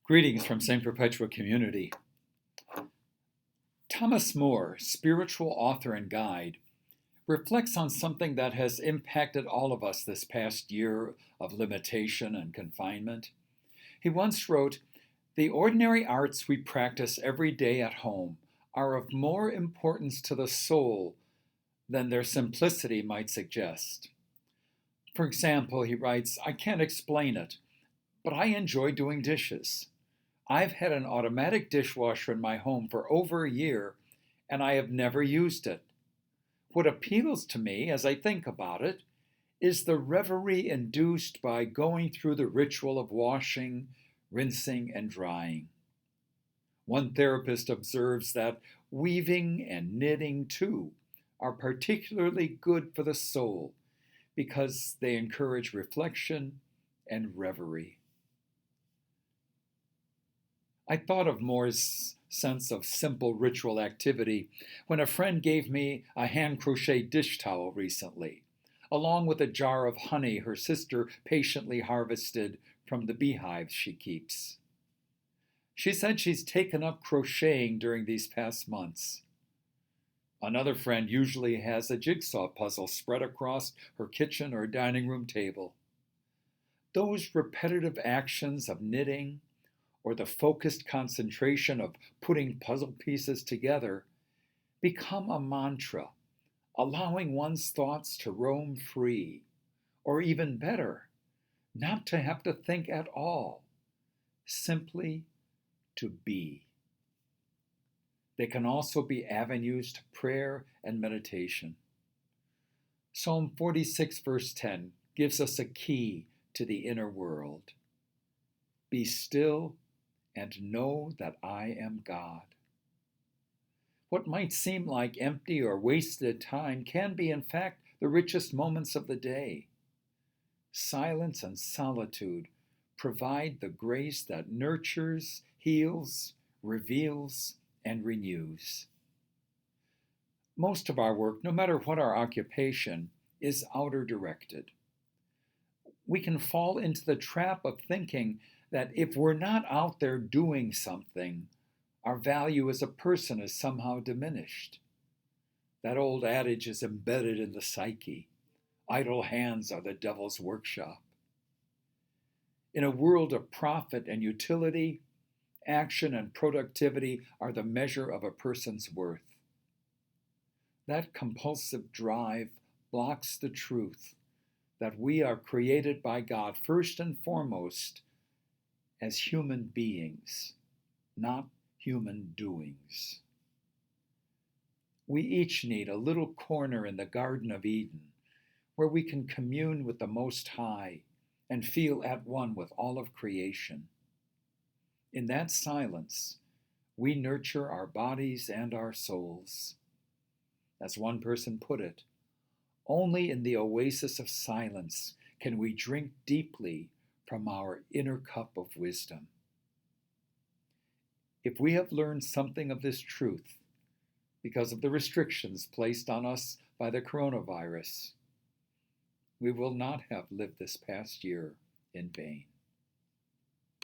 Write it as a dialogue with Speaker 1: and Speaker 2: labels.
Speaker 1: Greetings from St. Perpetua Community. Thomas Moore, spiritual author and guide, reflects on something that has impacted all of us this past year of limitation and confinement. He once wrote, "The ordinary arts we practice every day at home are of more importance to the soul than their simplicity might suggest." For example, he writes, "I can't explain it, but I enjoy doing dishes. I've had an automatic dishwasher in my home for over a year, and I have never used it. What appeals to me as I think about it is the reverie induced by going through the ritual of washing, rinsing, and drying." One therapist observes that weaving and knitting, too, are particularly good for the soul because they encourage reflection and reverie. I thought of Moore's sense of simple ritual activity when a friend gave me a hand-crochet dish towel recently, along with a jar of honey her sister patiently harvested from the beehives she keeps. She said she's taken up crocheting during these past months. Another friend usually has a jigsaw puzzle spread across her kitchen or dining room table. Those repetitive actions of knitting, or the focused concentration of putting puzzle pieces together, become a mantra, allowing one's thoughts to roam free, or even better, not to have to think at all, simply to be. They can also be avenues to prayer and meditation. Psalm 46, verse 10, gives us a key to the inner world. "Be still and know that I am God." What might seem like empty or wasted time can be, in fact, the richest moments of the day. Silence and solitude provide the grace that nurtures, heals, reveals, and renews. Most of our work, no matter what our occupation, is outer directed. We can fall into the trap of thinking that if we're not out there doing something, our value as a person is somehow diminished. That old adage is embedded in the psyche. Idle hands are the devil's workshop. In a world of profit and utility, action and productivity are the measure of a person's worth. That compulsive drive blocks the truth that we are created by God first and foremost as human beings, not human doings. We each need a little corner in the Garden of Eden where we can commune with the Most High and feel at one with all of creation. In that silence, we nurture our bodies and our souls. As one person put it, only in the oasis of silence can we drink deeply from our inner cup of wisdom. If we have learned something of this truth because of the restrictions placed on us by the coronavirus, we will not have lived this past year in vain.